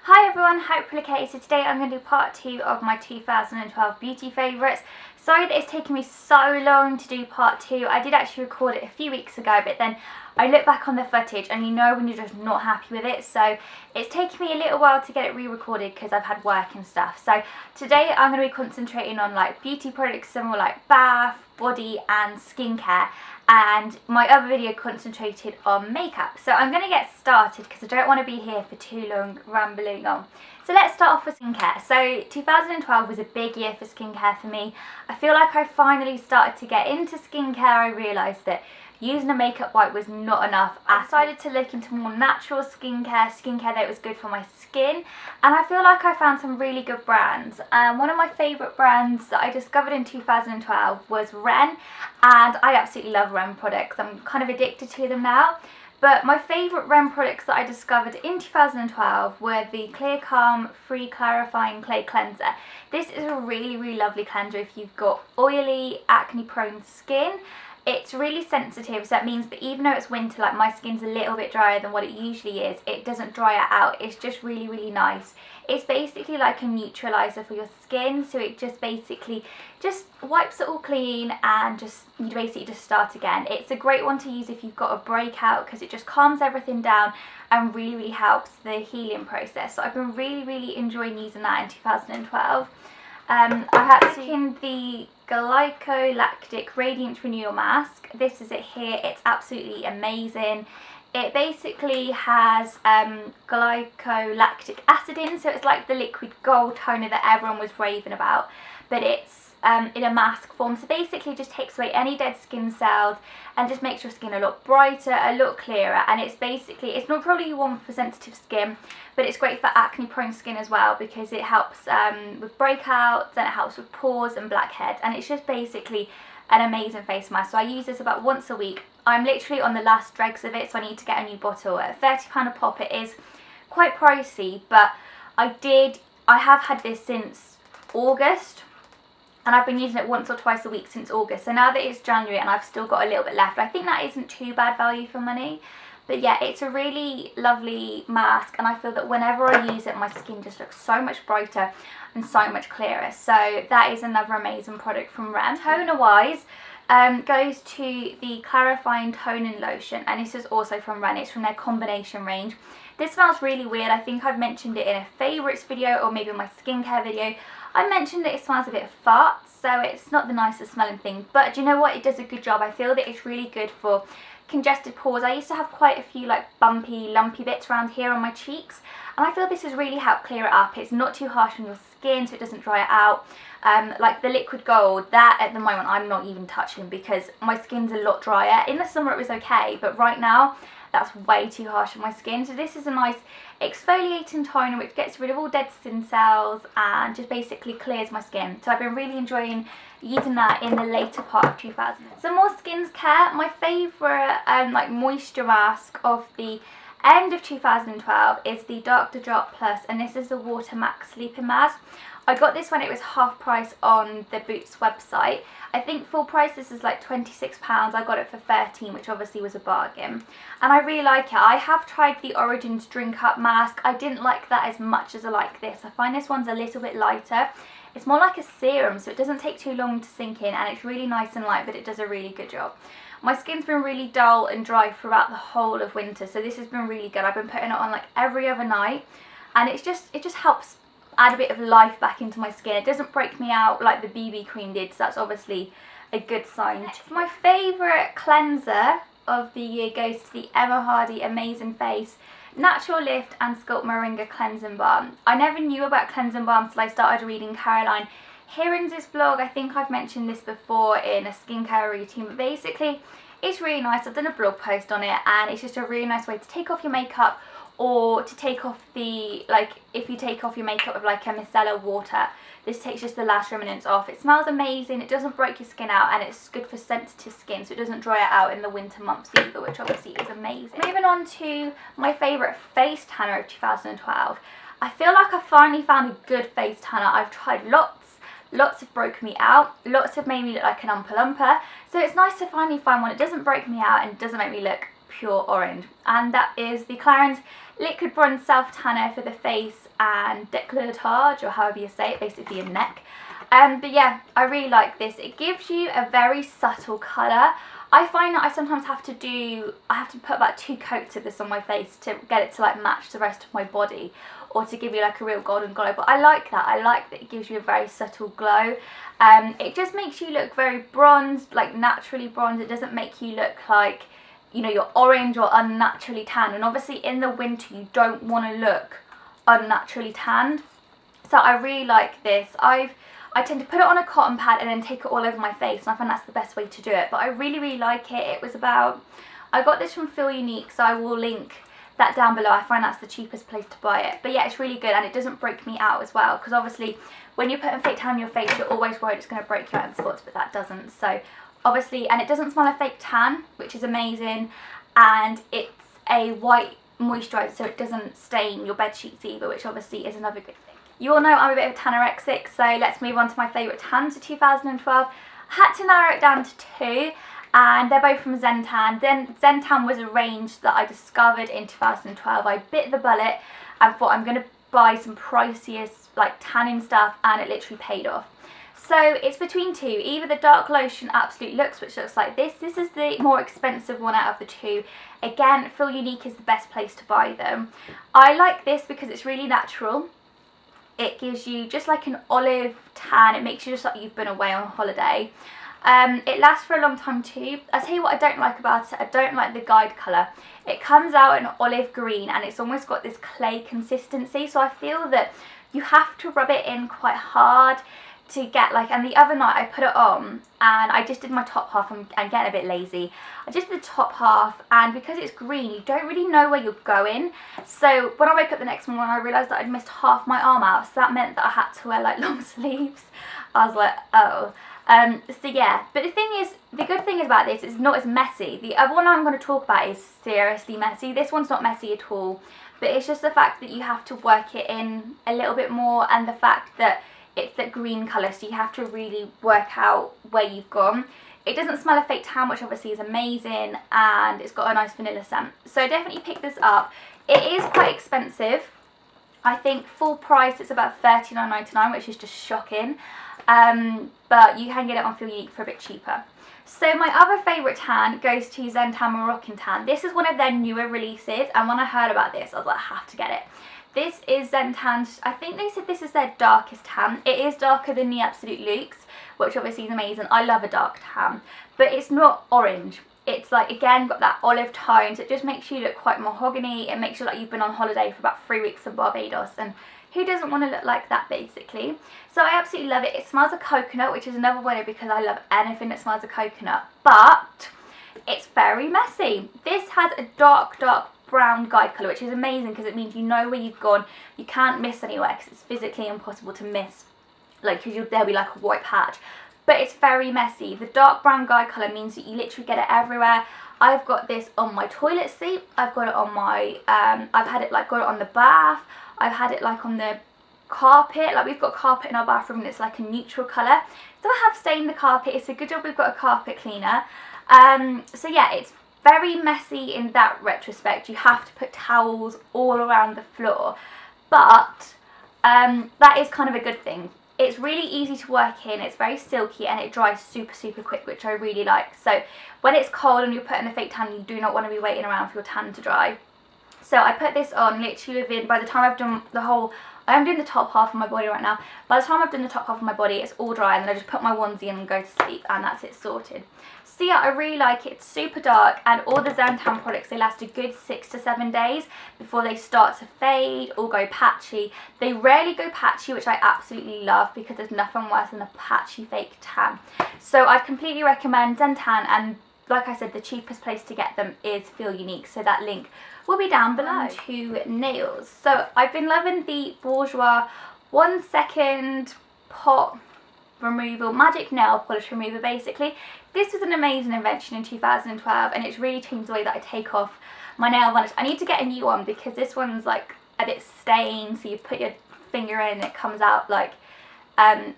Hi everyone, hope you're okay. So today I'm going to do part 2 of my 2012 beauty favourites. Sorry that it's taken me so long to do part 2. I did actually record it a few weeks ago, but then I look back on the footage and you know when you're just not happy with it. So it's taken me a little while to get it re-recorded because I've had work and stuff. So today I'm going to be concentrating on like beauty products, some more like bath, body and skincare. And my other video concentrated on makeup. So I'm going to get started because I don't want to be here for too long rambling on. So let's start off with skincare. So 2012 was a big year for skincare for me. I feel like I finally started to get into skincare. I realised that using a makeup wipe was not enough. I decided to look into more natural skincare that was good for my skin, and I feel like I found some really good brands. One of my favourite brands that I discovered in 2012 was Ren, and I absolutely love Ren products. I'm kind of addicted to them now. But my favourite Ren products that I discovered in 2012 were the Clear Calm Free Clarifying Clay Cleanser. This is a really lovely cleanser if you've got oily, acne prone skin. It's really sensitive, so that means that even though it's winter, like my skin's a little bit drier than what it usually is, it doesn't dry it out. It's just really nice. It's basically like a neutralizer for your skin, so it just basically just wipes it all clean and you basically just start again. It's a great one to use if you've got a breakout because it just calms everything down and really helps the healing process. So I've been really enjoying using that in 2012. I had taken the Glycolactic Radiance Renewal Mask. This is it here. It's absolutely amazing. It basically has glycolactic acid in, so it's like the liquid gold toner that everyone was raving about, but it's in a mask form. So basically just takes away any dead skin cells and just makes your skin a lot brighter, a lot clearer. And it's basically, it's not probably one for sensitive skin, but it's great for acne prone skin as well because it helps with breakouts and it helps with pores and blackheads, and it's just basically an amazing face mask. So I use this about once a week. I'm literally on the last dregs of it, so I need to get a new bottle. At £30 a pop, it is quite pricey, but I have had this since August, and I've been using it once or twice a week since August. So now that it's January and I've still got a little bit left, I think that isn't too bad value for money. But yeah, it's a really lovely mask, and I feel that whenever I use it, my skin just looks so much brighter and so much clearer. So that is another amazing product from Ren. Toner wise, goes to the Clarifying Toner Lotion, and this is also from Ren. It's from their combination range. This smells really weird. I think I've mentioned it in a favourites video or maybe my skincare video. I mentioned that it smells a bit of farts, so it's not the nicest smelling thing, but do you know what? It does a good job. I feel that it's really good for congested pores. I used to have quite a few like bumpy, lumpy bits around here on my cheeks, and I feel this has really helped clear it up. It's not too harsh on your skin, so it doesn't dry it out. Like the liquid gold, that at the moment I'm not even touching because my skin's a lot drier. In the summer it was okay, but right now that's way too harsh on my skin. So this is a nice exfoliating toner which gets rid of all dead skin cells and just basically clears my skin. So I've been really enjoying using that in the later part of 2000. Some more skincare. My favourite like moisture mask of the end of 2012 is the Dr. Jart Plus, and this is the Water Max Sleeping Mask. I got this when it was half price on the Boots website. I think full price this is like £26. I got it for £13, which obviously was a bargain. And I really like it. I have tried the Origins Drink Up mask. I didn't like that as much as I like this. I find this one's a little bit lighter. It's more like a serum, so it doesn't take too long to sink in, and it's really nice and light, but it does a really good job. My skin's been really dull and dry throughout the whole of winter, so this has been really good. I've been putting it on like every other night, and it just helps add a bit of life back into my skin. It doesn't break me out like the BB cream did, so that's obviously a good sign. My favourite cleanser of the year goes to the Hardie Amazing Face Natural Lift and Sculpt Moringa Cleansing Balm. I never knew about cleansing balm till I started reading Caroline Hirons' blog. I think I've mentioned this before in a skincare routine, but basically it's really nice. I've done a blog post on it, and it's just a really nice way to take off your makeup, or to take off the, like if you take off your makeup with like a micellar water, this takes just the last remnants off. It smells amazing, it doesn't break your skin out, and it's good for sensitive skin, so it doesn't dry it out in the winter months either, which obviously is amazing. Moving on to my favourite face tanner of 2012. I feel like I finally found a good face tanner. I've tried lots have broken me out, lots have made me look like an umpa lumpa, so it's nice to finally find one that doesn't break me out and doesn't make me look pure orange, and that is the Clarins Liquid Bronze Self Tanner for the face and décolletage, or however you say it, basically your neck. But yeah, I really like this. It gives you a very subtle colour. I find that I sometimes have to put about 2 coats of this on my face to get it to like match the rest of my body, or to give you like a real golden glow. But I like that. I like that it gives you a very subtle glow. It just makes you look very bronzed, like naturally bronzed. It doesn't make you look like, you know, you're orange or unnaturally tan. And obviously in the winter you don't want to look unnaturally tanned. So I really like this. I tend to put it on a cotton pad and then take it all over my face, and I find that's the best way to do it. But I really, really like it. It was about, I got this from Feel Unique, so I will link that down below. I find that's the cheapest place to buy it. But yeah, it's really good, and it doesn't break me out as well, because obviously when you're putting fake tan on your face, you're always worried it's going to break you out in spots, but that doesn't. So obviously, and it doesn't smell of fake tan, which is amazing, and it's a white moisturiser, so it doesn't stain your bed sheets either, which obviously is another good thing. You all know I'm a bit of a tanorexic, so let's move on to my favourite tans of 2012. I had to narrow it down to 2, and they're both from Xen Tan. Then Xen Tan was a range that I discovered in 2012. I bit the bullet and thought I'm going to buy some priciest like tanning stuff, and it literally paid off. So it's between 2, either the Dark Lotion Absolute Luxe, which looks like this. This is the more expensive one out of the 2. Again, Feel Unique is the best place to buy them. I like this because it's really natural. It gives you just like an olive tan. It makes you just like you've been away on holiday. It lasts for a long time too. I'll tell you what I don't like about it. I don't like the guide colour. It comes out in olive green, and it's almost got this clay consistency. So I feel that you have to rub it in quite hard to get like, and the other night I put it on and I just did my top half. I'm getting a bit lazy. I just did the top half, and because it's green you don't really know where you're going. So when I woke up the next morning I realised that I'd missed half my arm out, so that meant that I had to wear like long sleeves. I was like, oh. So yeah, but the thing is, the good thing about this is not as messy. The other one I'm going to talk about is seriously messy. This one's not messy at all, but it's just the fact that you have to work it in a little bit more, and the fact that it's that green colour, so you have to really work out where you've gone. It doesn't smell of fake tan, which obviously is amazing, and it's got a nice vanilla scent. So definitely pick this up. It is quite expensive. I think full price it's about $39.99, which is just shocking. But you can get it on Feel Unique for a bit cheaper. So my other favourite tan goes to Xen Tan Morroccan Tan. This is one of their newer releases, and when I heard about this I was like, I have to get it. This is Xen Tan's, I think they said this is their darkest tan. It is darker than the Absolute Luxe, which obviously is amazing. I love a dark tan, but it's not orange. It's like, again, got that olive tone, so it just makes you look quite mahogany. It makes you like you've been on holiday for about 3 weeks in Barbados, and who doesn't want to look like that, basically? So I absolutely love it. It smells of coconut, which is another winner because I love anything that smells of coconut, but it's very messy. This has a dark brown guide colour, which is amazing because it means you know where you've gone. You can't miss anywhere because it's physically impossible to miss, like, because there'll be like a white patch. But it's very messy. The dark brown guide colour means that you literally get it everywhere. I've got this on my toilet seat. I've got it on my, I've had it like, got it on the bath. I've had it like on the carpet. Like, we've got carpet in our bathroom and it's like a neutral colour. So I have stained the carpet. It's a good job we've got a carpet cleaner. So yeah, it's very messy in that retrospect. You have to put towels all around the floor. But that is kind of a good thing. It's really easy to work in, it's very silky, and it dries super quick, which I really like. So when it's cold and you're putting a fake tan, you do not want to be waiting around for your tan to dry. So I put this on literally within, by the time I've done the whole, I'm doing the top half of my body right now. By the time I've done the top half of my body, it's all dry, and then I just put my onesie in and go to sleep, and that's it sorted. So yeah, I really like it. It's super dark, and all the Xen Tan products, they last a good 6 to 7 days before they start to fade or go patchy. They rarely go patchy, which I absolutely love because there's nothing worse than a patchy fake tan. So I'd completely recommend Xen Tan, and like I said, the cheapest place to get them is Feel Unique, so that link will be down below. To nails. So I've been loving the Bourjois 1 second pot removal, magic nail polish remover basically. This was an amazing invention in 2012, and it's really changed the way that I take off my nail varnish. I need to get a new one because this one's like a bit stained, so you put your finger in and it comes out like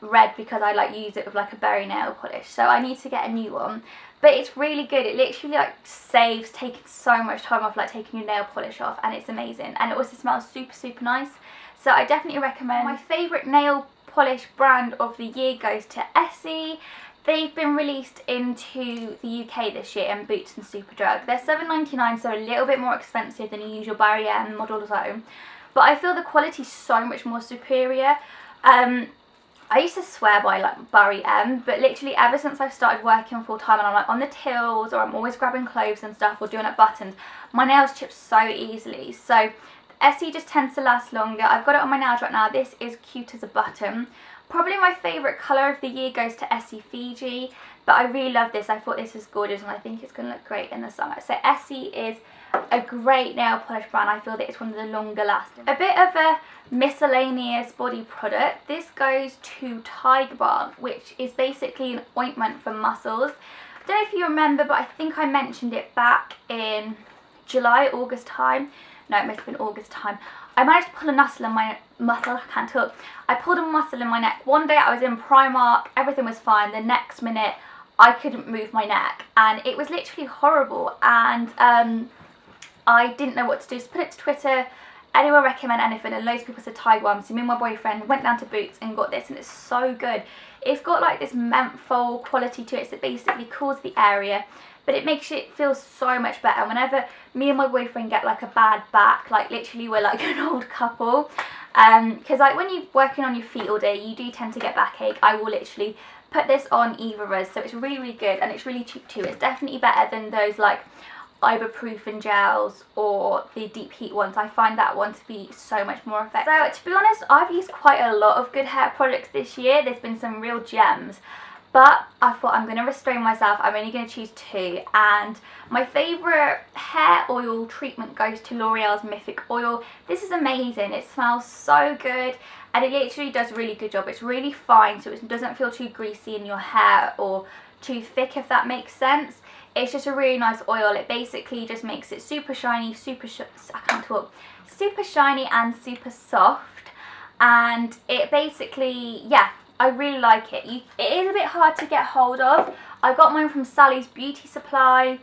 red because I like use it with like a berry nail polish, so I need to get a new one. But it's really good. It literally like saves taking so much time off, like taking your nail polish off, and it's amazing. And it also smells super nice, so I definitely recommend. My favourite nail polish brand of the year goes to Essie. They've been released into the UK this year in Boots and Superdrug. They're $7.99, so a little bit more expensive than a usual Barry M Model Zone, but I feel the quality is so much more superior. I used to swear by like Barry M, but literally ever since I've started working full time and I'm like on the tills, or I'm always grabbing clothes and stuff or doing up buttons, my nails chip so easily. So Essie just tends to last longer. I've got it on my nails right now. This is cute as a button. Probably my favourite colour of the year goes to Essie Fiji, but I really love this. I thought this was gorgeous and I think it's going to look great in the summer. So Essie is a great nail polish brand. I feel that it's one of the longer lasting. A bit of a miscellaneous body product. This goes to Tiger Balm, which is basically an ointment for muscles. I don't know if you remember, but I think I mentioned it back in July, August time. No, it must have been August time. I managed to pull a muscle in my I can't talk. I pulled a muscle in my neck. One day I was in Primark, everything was fine. The next minute I couldn't move my neck and it was literally horrible, and I didn't know what to do. So put it to Twitter, anyone recommend anything, and loads of people said Tiger Balm. So me and my boyfriend went down to Boots and got this, and it's so good. It's got like this menthol quality to it, so it basically cools the area, but it makes it feel so much better. Whenever me and my boyfriend get like a bad back, like literally we're like an old couple, because like when you're working on your feet all day, you do tend to get backache. I will literally put this on either of us, so it's really good, and it's really cheap too. It's definitely better than those like ibuprofen gels or the deep heat ones. I find that one to be so much more effective. So to be honest, I've used quite a lot of good hair products this year. There's been some real gems, but I thought I'm going to restrain myself. I'm only going to choose two, and my favourite hair oil treatment goes to L'Oreal's Mythic oil. This is amazing. It smells so good and it literally does a really good job. It's really fine, so it doesn't feel too greasy in your hair or too thick, if that makes sense. It's just a really nice oil. It basically just makes it super shiny, super shiny and super soft, and it basically, yeah, I really like it. It is a bit hard to get hold of. I got mine from Sally's Beauty Supply.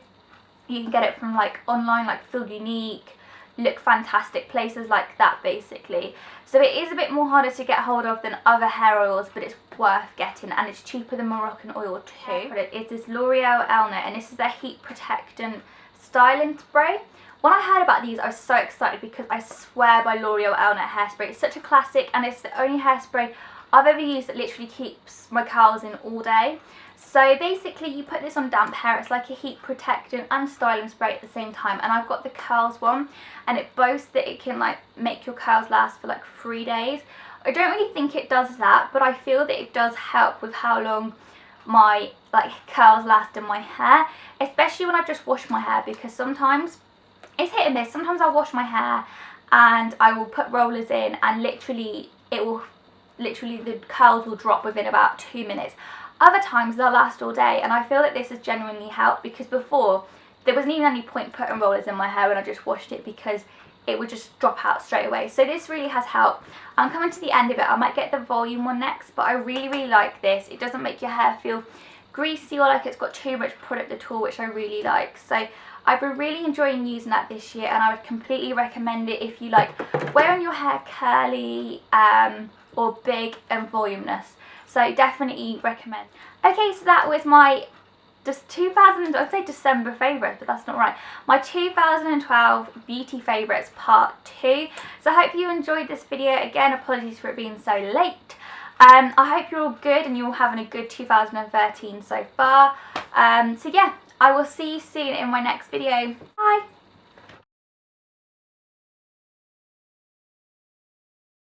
You can get it from like online, like Feel Unique, Look Fantastic, places like that basically. So it is a bit more harder to get hold of than other hair oils, but it's worth getting, and it's cheaper than Moroccan oil too. But it is this L'Oreal Elnett, and this is their heat protectant styling spray. When I heard about these, I was so excited because I swear by L'Oreal Elnett hairspray. It's such a classic, and it's the only hairspray I've ever used that literally keeps my curls in all day. So basically you put this on damp hair. It's like a heat protectant and styling spray at the same time, and I've got the curls one, and it boasts that it can like make your curls last for like 3 days. I don't really think it does that, but I feel that it does help with how long my like curls last in my hair, especially when I've just washed my hair, because sometimes it's hit and miss. Sometimes I'll wash my hair and I will put rollers in and literally the curls will drop within about 2 minutes. Other times they'll last all day, and I feel that this has genuinely helped, because before there wasn't even any point putting rollers in my hair when I just washed it, because it would just drop out straight away. So this really has helped. I'm coming to the end of it. I might get the volume one next, but I really like this. It doesn't make your hair feel greasy or like it's got too much product at all, which I really like. So I've been really enjoying using that this year, and I would completely recommend it if you like wearing your hair curly or big and voluminous. So definitely recommend. Okay, so that was my I'd say December favourites, but that's not right. My 2012 beauty favourites part 2. So I hope you enjoyed this video. Again, apologies for it being so late. I hope you're all good and you're all having a good 2013 so far. So yeah, I will see you soon in my next video. Bye!